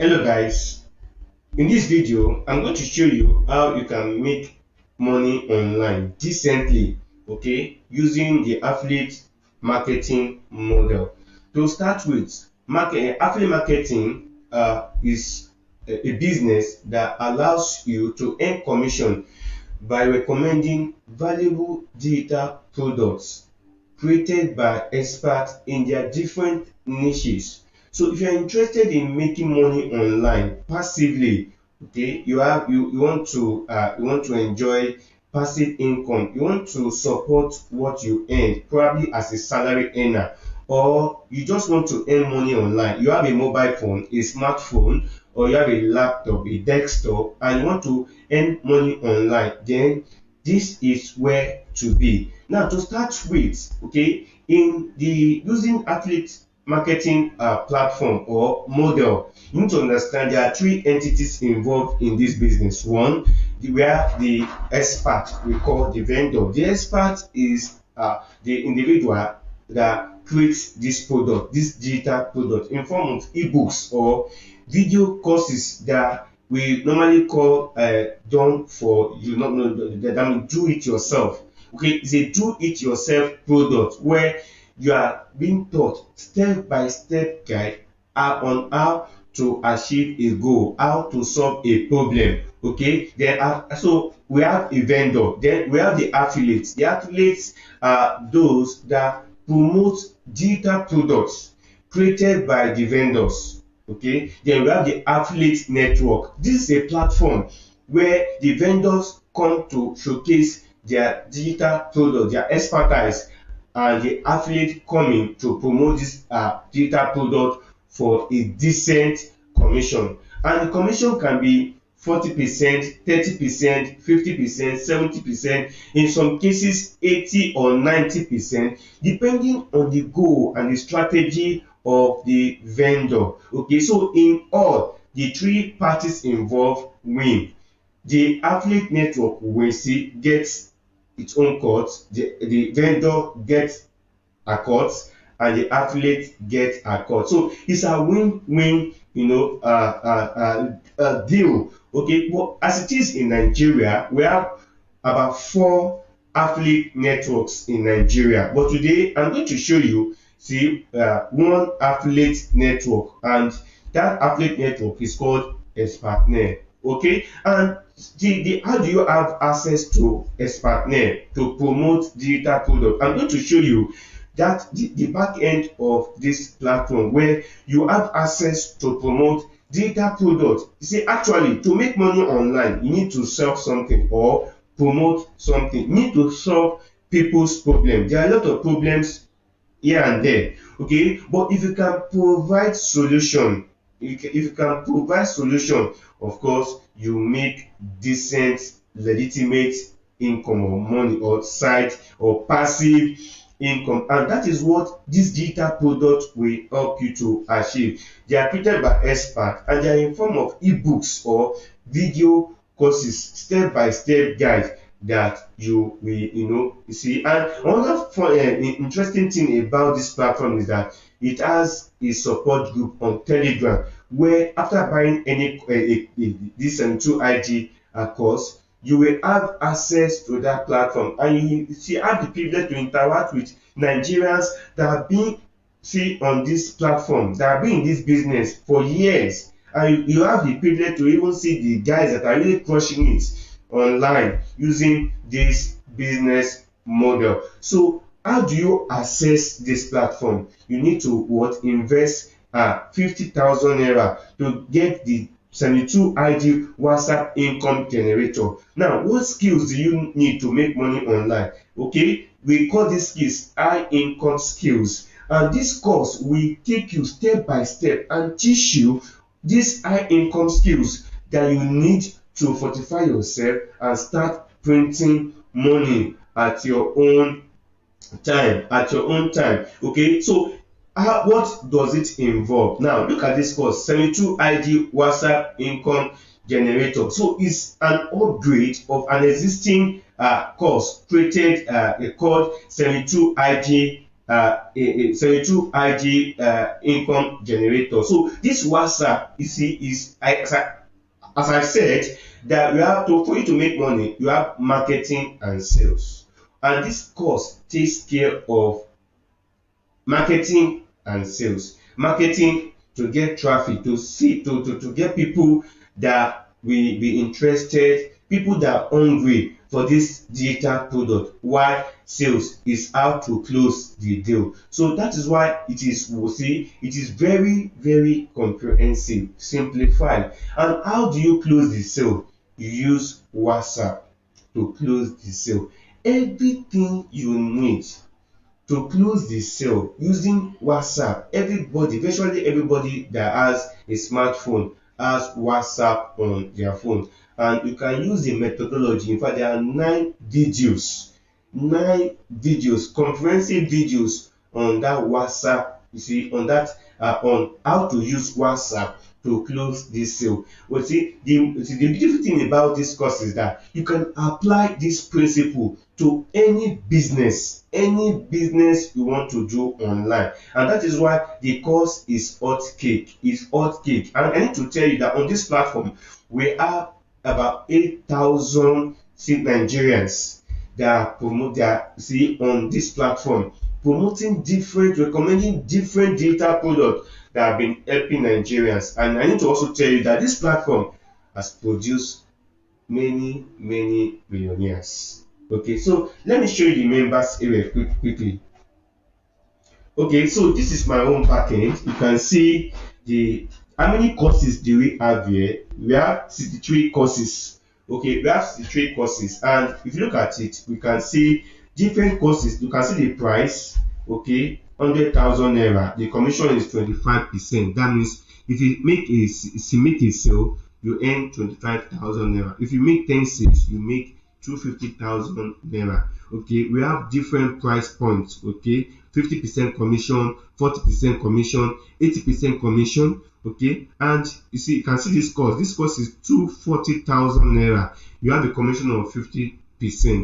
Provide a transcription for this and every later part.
Hello guys, in this video I'm going to show you how you can make money online decently, okay, using the affiliate marketing model. To start with, affiliate marketing is a business that allows you to earn commission by recommending valuable digital products created by experts in their different niches. So if you're interested in making money online passively, okay, you want to enjoy passive income, you want to support what you earn probably as a salary earner, or you just want to earn money online. You have a mobile phone, a smartphone, or you have a laptop, a desktop, and you want to earn money online, then this is where to be. Now to start with, okay, in the using affiliate marketing platform or model, you need to understand there are three entities involved in this business. One, where the expert, we call the vendor. The expert is the individual that creates this product, this digital product, in form of ebooks or video courses that we normally call done for you, not know that mean do it yourself. Okay, it's a do it yourself product where you are being taught step by step guide on how to achieve a goal, how to solve a problem. Okay, so we have a vendor, then we have the affiliates. The affiliates are those that promote digital products created by the vendors. Okay, then we have the affiliate network. This is a platform where the vendors come to showcase their digital product, their expertise, and the affiliate coming to promote this digital product for a decent commission. And the commission can be 40%, 30%, 50%, 70%, in some cases 80 or 90%, depending on the goal and the strategy of the vendor. Okay, so in all, the three parties involved win. The affiliate network will see gets its own cut, the vendor gets a cut, and the affiliate gets a cut. So it's a win-win, deal. Okay, but as it is in Nigeria, we have about 4 affiliate networks in Nigeria. But today I'm going to show you one affiliate network, and that affiliate network is called Expertner. Okay, and how do you have access to Expertner to promote digital product? I'm going to show you that the back end of this platform where you have access to promote digital product. You see, actually, to make money online, you need to sell something or promote something. You need to solve people's problems. There are a lot of problems here and there. Okay, but if you can provide solution, of course, you make decent, legitimate income or money or side or passive income, and that is what this digital product will help you to achieve. They are created by experts and they are in form of ebooks or video courses, step by step guide that you will you see. And another interesting thing about this platform is that it has a support group on Telegram, where after buying any this 2IG course, you will have access to that platform, and you have the privilege to interact with Nigerians that have been on this platform, that have been in this business for years, and you have the privilege to even see the guys that are really crushing it online using this business model. So how do you access this platform? You need to invest 50,000 naira to get the 72IG WhatsApp income generator. Now, what skills do you need to make money online? Okay, we call these skills high income skills, and this course will take you step by step and teach you these high income skills that you need to fortify yourself and start printing money at your own time. Okay, so what does it involve? Now look at this course, 72IG WhatsApp income generator. So it's an upgrade of an existing course created called 72IG a 72 IG income generator. So this WhatsApp, you see, is as I said, that you have to, for you to make money, you have marketing and sales, and this course takes care of marketing and sales. Marketing to get traffic, to see, to get people that will be interested, people that are hungry for this digital product, while sales is how to close the deal. So that is why it is, we see, it is very, very comprehensive, simplified. And how do you close the sale? You use WhatsApp to close the sale. Everything you need to close the sale using WhatsApp. Everybody, virtually everybody that has a smartphone has WhatsApp on their phone, and you can use the methodology. In fact, there are 9 videos, comprehensive videos on that WhatsApp. You see, on that, on how to use WhatsApp to close this sale. Well, the beautiful thing about this course is that you can apply this principle to any business you want to do online, and that is why the course is hot cake. And I need to tell you that on this platform we have about 8,000 Nigerians that promote their, see, on this platform, promoting different, recommending different digital products that have been helping Nigerians. And I need to also tell you that this platform has produced many millionaires. Okay, so let me show you the members area quickly. Okay, so this is my own backend. You can see the, how many courses do we have here? We have 63 courses. Okay, we have 63 courses, and if you look at it, we can see different courses. You can see the price. Okay, 100,000 naira. The commission is 25%. That means if you make a sale, you earn 25,000 naira. If you make 10 sales, you make 250,000 naira. Okay, we have different price points. Okay, 50% commission, 40% commission, 80% commission. Okay, and you see, you can see this course. This course is 240,000 naira. You have a commission of 50%.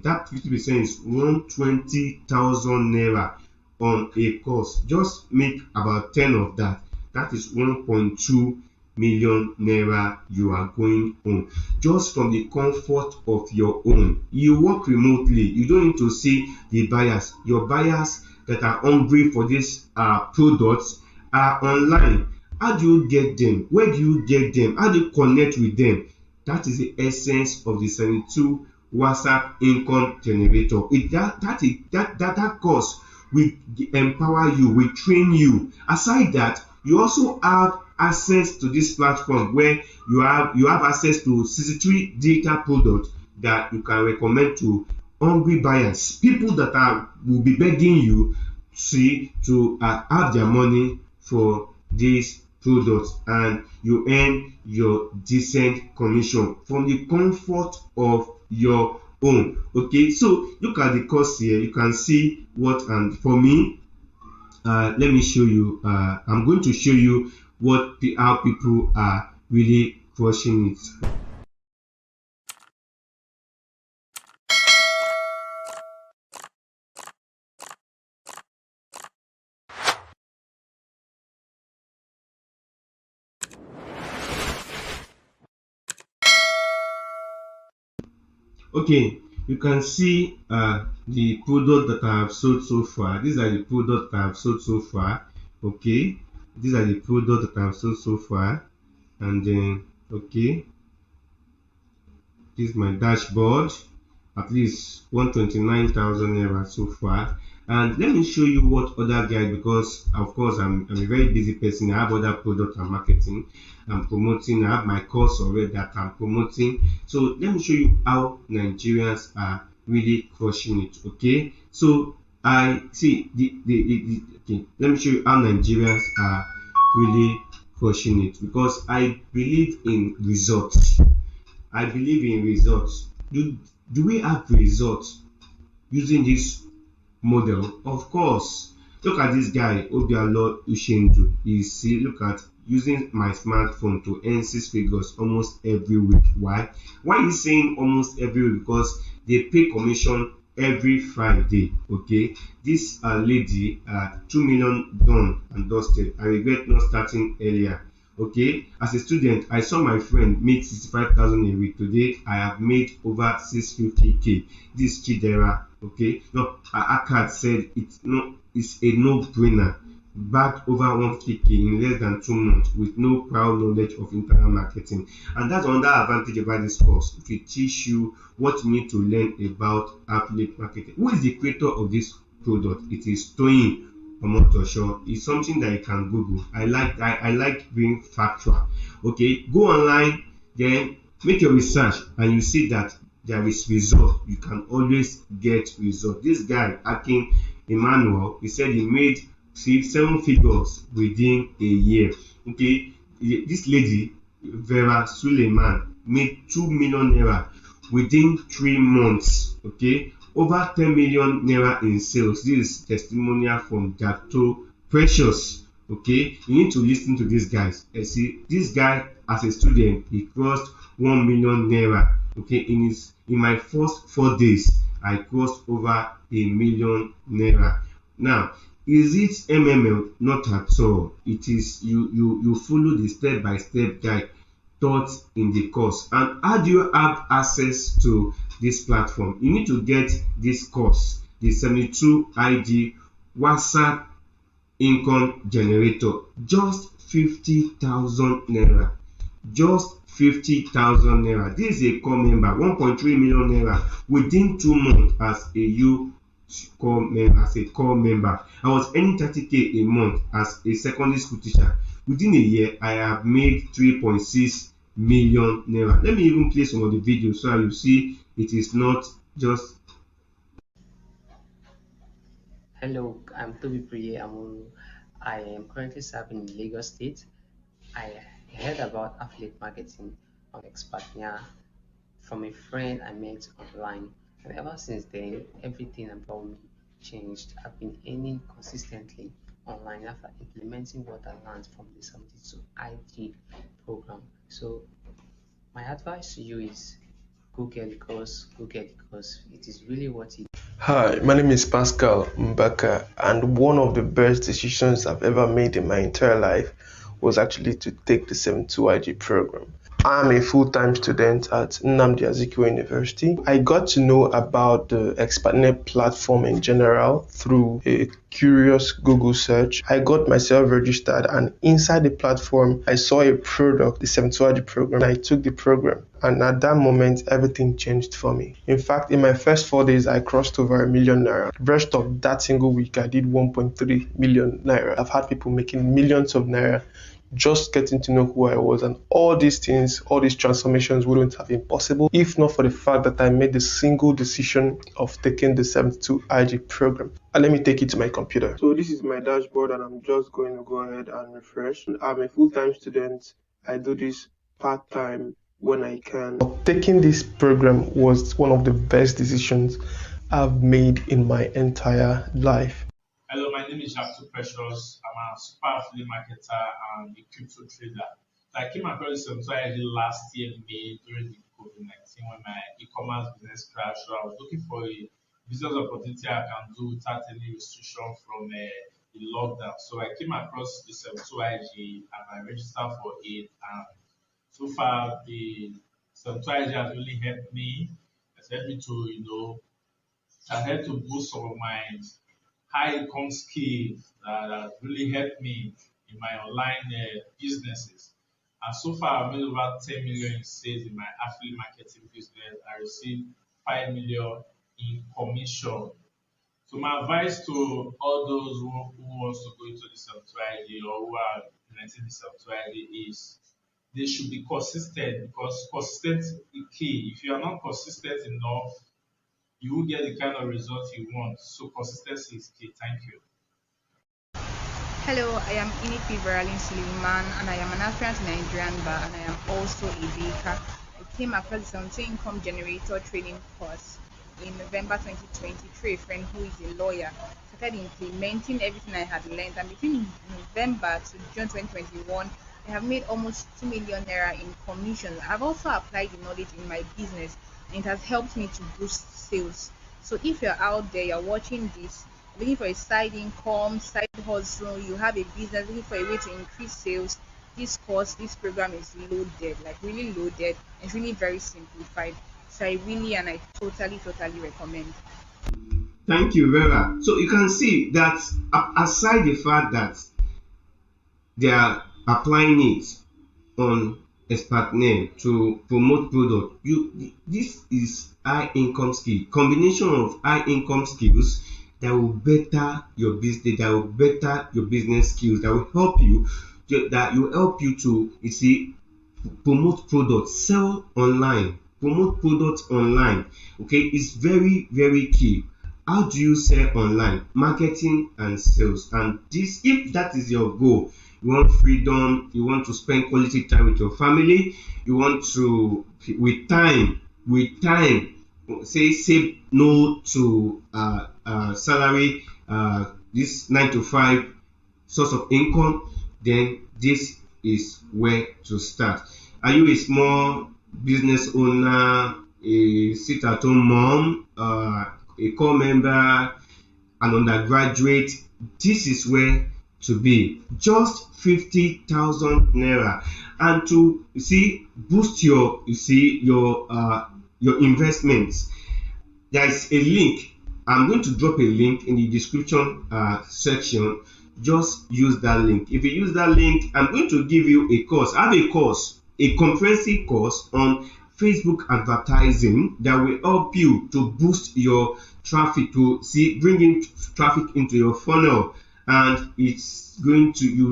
That 50% is 120,000 naira on a course. Just make about 10 of that. That is 1.2 million naira you are going on just from the comfort of your own. You work remotely. You don't need to see the buyers. Your buyers that are hungry for these products are online. How do you get them? Where do you get them? How do you connect with them? That is the essence of the 72 WhatsApp income generator. That course will empower you, will train you. Aside that, you also have access to this platform where you have access to 63 digital products that you can recommend to hungry buyers, people that will be begging you to have their money for these products, and you earn your decent commission from the comfort of your own. Okay, so look at the course here. You can see what, and for me, let me show you. I'm going to show you how people are really crushing it. Okay, you can see the product that I have sold so far. These are the products that I have sold so far. Okay, these are the products that I have sold so far, and then okay, this is my dashboard. At least 129,000 naira so far. And let me show you what other guys, because of course I'm a very busy person. I have other products I'm marketing, I'm promoting. I have my course already that I'm promoting. So let me show you how Nigerians are really crushing it. Okay, so I see okay, let me show you how Nigerians are really crushing it, because I believe in results. I believe in results. Do we have results using this model? Of course. Look at this guy, Obialo Ushendu. Look at using my smartphone to earn 6 figures almost every week. Why? Why is saying almost every week? Because they pay commission every Friday. Okay, this lady 2 million done and dusted. I regret not starting earlier. Okay, as a student I saw my friend make 65,000 a week. Today I have made over 650k. This chidera. Okay, no, her card said it's a no-brainer, bagged over 150k in less than 2 months with no prior knowledge of internal marketing. And that's another advantage about this course. It will teach you what you need to learn about affiliate marketing. Who is the creator of this product? It is Toyin Omotosho. It's something that you can Google. I like being factual. Okay, go online, then make your research, and you see that there is result. You can always get result. This guy, Akin Emmanuel, he said he made 7 figures within a year. Okay, this lady Vera Suleiman made 2 million naira within 3 months. Okay, over 10 million naira in sales. This is testimonial from Dato Precious. Okay, you need to listen to these guys. You see, this guy as a student he crossed 1 million naira. Okay, in my first 4 days I crossed over a million naira. Now, is it MML? Not at all. It is you follow the step by step guide taught in the course. And how do you have access to this platform? You need to get this course, the 72 ID WhatsApp income generator, just 50,000 naira. Just 50,000 naira. This is a core member, 1.3 million naira within 2 months as a core member. I was earning 30k a month as a secondary school teacher. Within a year, I have made 3.6 million naira. Let me even play some of the videos so you see it is not just. Hello, I'm Toby Priye. I am currently serving in Lagos State. I heard about affiliate marketing on Expertnia from a friend I met online, and ever since then, everything about me changed. I've been earning consistently online after implementing what I learned from the 72 IG program. So, my advice to you is go get the course. It is really worth it. Hi, my name is Pascal Mbaka, and one of the best decisions I've ever made in my entire life was actually to take the 72IG program. I'm a full-time student at Nnamdi Azikiwe University. I got to know about the ExpertNet platform in general through a curious Google search. I got myself registered, and inside the platform, I saw a product, the 72IG program. I took the program, and at that moment, everything changed for me. In fact, in my first 4 days, I crossed over a million naira. The rest of that single week, I did 1.3 million naira. I've had people making millions of naira just getting to know who I was, and all these things, all these transformations wouldn't have been possible if not for the fact that I made the single decision of taking the 72 IG program. And let me take it to my computer. So this is my dashboard, and I'm just going to go ahead and refresh. I'm a full-time student. I do this part-time when I can. Taking this program was one of the best decisions I've made in my entire life. Hello, my name is Dr. Precious. I'm a super affiliate marketer and a crypto trader. So I came across some strategy last year, May, during the COVID-19 when my e-commerce business crashed. So I was looking for a business opportunity I can do without any restriction from the lockdown. So I came across the 72IG and I registered for it. And so far, the 72IG has really helped me. It's helped me to, I had to boost some of my high income skills that really helped me in my online businesses. And so far, I've made over 10 million in sales in my affiliate marketing business. I received 5 million in commission. So my advice to all those who wants to go into the software or who are implementing the software is they should be consistent because consistent is key. If you are not consistent enough, you will get the kind of results you want. So consistency is key. Thank you. Hello, I am Inipi Veralin Suleiman and I am an aspirant in Nigerian bar and I am also a baker. I came across the 17 income generator training course in November 2023. A friend who is a lawyer started implementing everything I had learned, and between November to June 2021, I have made almost 2 million naira in commissions. I've also applied the knowledge in my business and it has helped me to boost sales. So if you're out there, you're watching this, looking for a side income, side hustle, you have a business, looking for a way to increase sales, this course, this program is loaded, like really loaded. It's really very simplified. So I really and I totally recommend. Thank you, Vera. So you can see that aside the fact that they are applying it on expert name to promote product, this is high income skill, combination of high income skills that will better your business, that will better your business skills, that will help you, to, you see, promote products, sell online, promote products online. Okay, it's very key. How do you sell online? Marketing and sales. And this, if that is your goal, you want freedom, you want to spend quality time with your family, you want to, with time, say no to salary, this 9 to 5 source of income, then this is where to start. Are you a small business owner, a sit-at-home mom, a core member, an undergraduate? This is where to be. Just 50,000 naira, and to, you see, boost your, your investments. There is a link. I'm going to drop a link in the description section. Just use that link. If you use that link, I'm going to give you a course. I have a course, a comprehensive course on Facebook advertising that will help you to boost your traffic, to see, bring in traffic into your funnel, and it's going to, you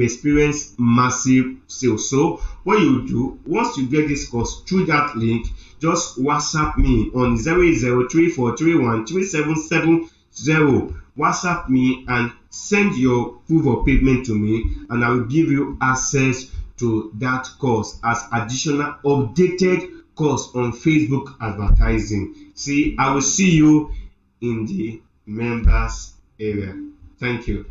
experience massive sales. So what you do, once you get this course through that link, just WhatsApp me on 08034313770. WhatsApp me and send your proof of payment to me, and I will give you access to that course as additional updated course on Facebook advertising. See, I will see you in the members area. Thank you.